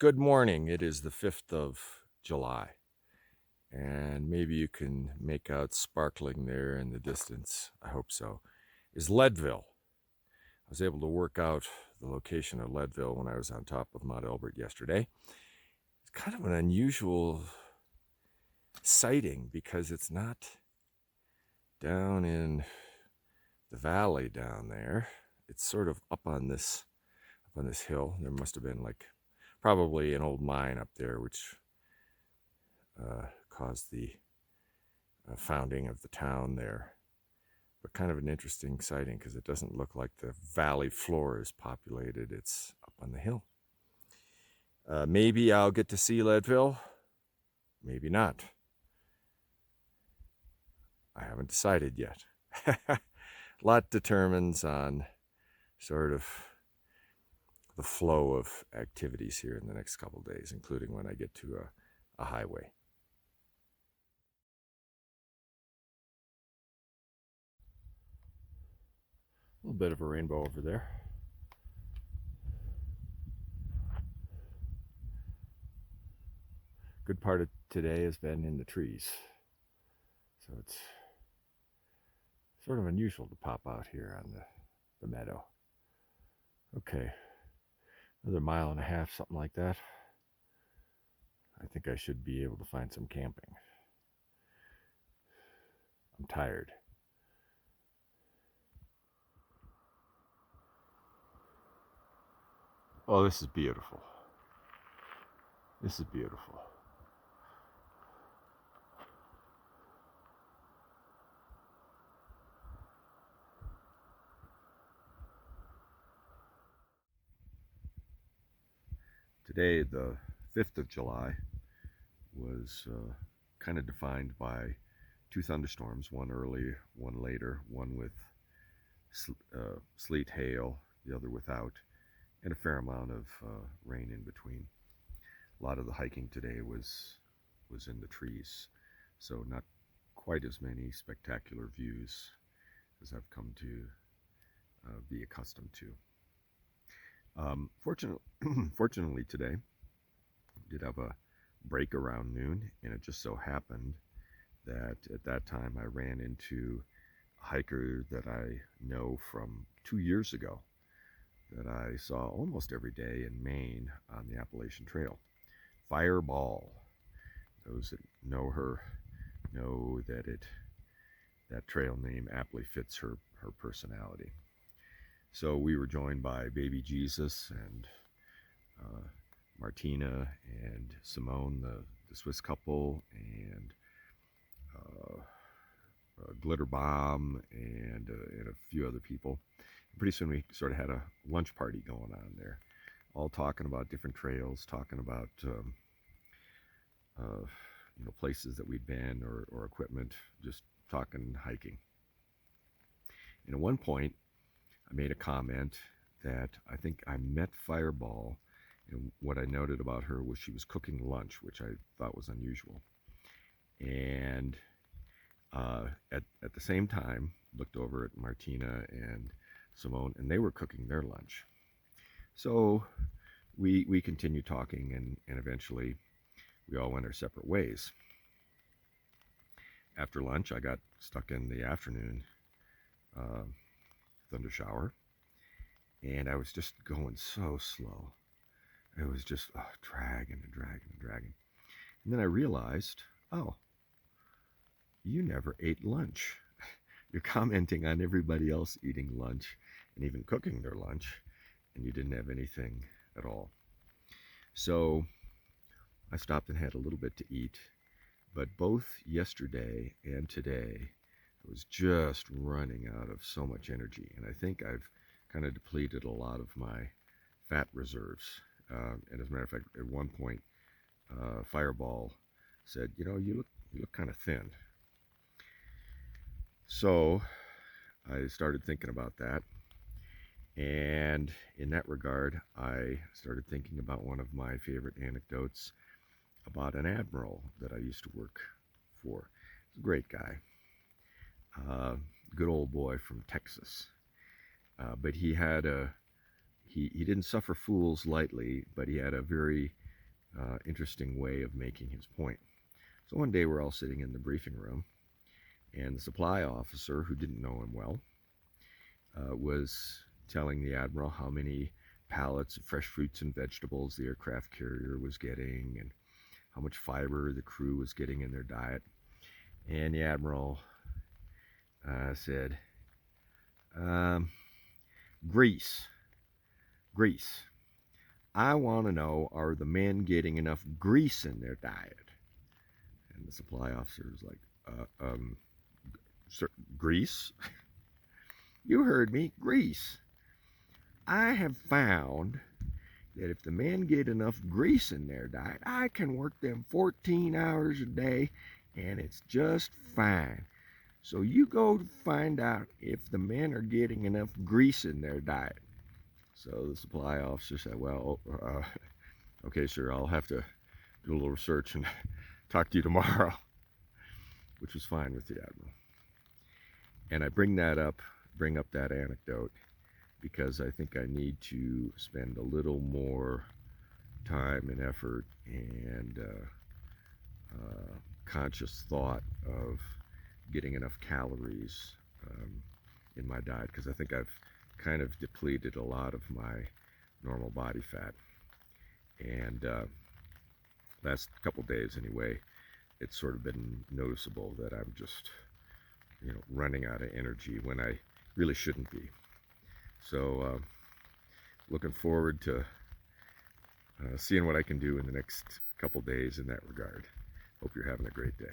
Good morning. It is the 5th of July, and maybe you can make out sparkling there in the distance. I hope so. Is Leadville. I was able to work out the location of Leadville when I was on top of Mount Elbert yesterday. It's kind of an unusual sighting because it's not down in the valley down there. It's sort of up on this hill. There must have been probably an old mine up there, which caused the founding of the town there. But kind of an interesting sighting because it doesn't look like the valley floor is populated. It's up on the hill. Maybe I'll get to see Leadville. Maybe not. I haven't decided yet. A lot determines on sort of the flow of activities here in the next couple of days, including when I get to a highway. A little bit of a rainbow over there. Good part of today has been in the trees. So it's sort of unusual to pop out here on the meadow. Okay, another mile and a half, something like that. I think I should be able to find some camping. I'm tired. Oh, this is beautiful. This is beautiful. Today, the 5th of July, was kind of defined by two thunderstorms, one early, one later, one with sleet, hail, the other without, and a fair amount of rain in between. A lot of the hiking today was in the trees, so not quite as many spectacular views as I've come to be accustomed to. Fortunately, today we did have a break around noon, and it just so happened that at that time I ran into a hiker that I know from 2 years ago that I saw almost every day in Maine on the Appalachian Trail. Fireball. Those that know her know that trail name aptly fits her personality. So we were joined by Baby Jesus and Martina and Simone, the Swiss couple, and Glitter Bomb, and a few other people. Pretty soon we sort of had a lunch party going on there, all talking about different trails, talking about places that we'd been or equipment, just talking hiking. And at one point, I made a comment that I think I met Fireball, and what I noted about her was she was cooking lunch, which I thought was unusual. And at the same time, looked over at Martina and Simone, and they were cooking their lunch. So we continued talking, and eventually we all went our separate ways. After lunch, I got stuck in the afternoon thunder shower, and I was just going so slow. It was just dragging and dragging and dragging. And then I realized, oh, you never ate lunch. You're commenting on everybody else eating lunch and even cooking their lunch, and you didn't have anything at all. So I stopped and had a little bit to eat, but both yesterday and today, I was just running out of so much energy, and I think I've kind of depleted a lot of my fat reserves. And as a matter of fact, at one point, Fireball said, you look kind of thin." So I started thinking about that, and in that regard, I started thinking about one of my favorite anecdotes about an admiral that I used to work for. He's a great guy, good old boy from Texas, but he didn't suffer fools lightly, but he had a very interesting way of making his point. So one day we're all sitting in the briefing room, and the supply officer, who didn't know him well, was telling the admiral how many pallets of fresh fruits and vegetables the aircraft carrier was getting and how much fiber the crew was getting in their diet. And the admiral said, um, grease, grease. I want to know, are the men getting enough grease in their diet? And the supply officer was like, sir, grease? You heard me, grease. I have found that if the men get enough grease in their diet, I can work them 14 hours a day and it's just fine. So you go find out if the men are getting enough grease in their diet. So the supply officer said, well, okay, sir, I'll have to do a little research and talk to you tomorrow, which was fine with the admiral. And I bring up that anecdote because I think I need to spend a little more time and effort and conscious thought of getting enough calories in my diet, because I think I've kind of depleted a lot of my normal body fat. And last couple days anyway, it's sort of been noticeable that I'm just, running out of energy when I really shouldn't be. So looking forward to seeing what I can do in the next couple days in that regard. Hope you're having a great day.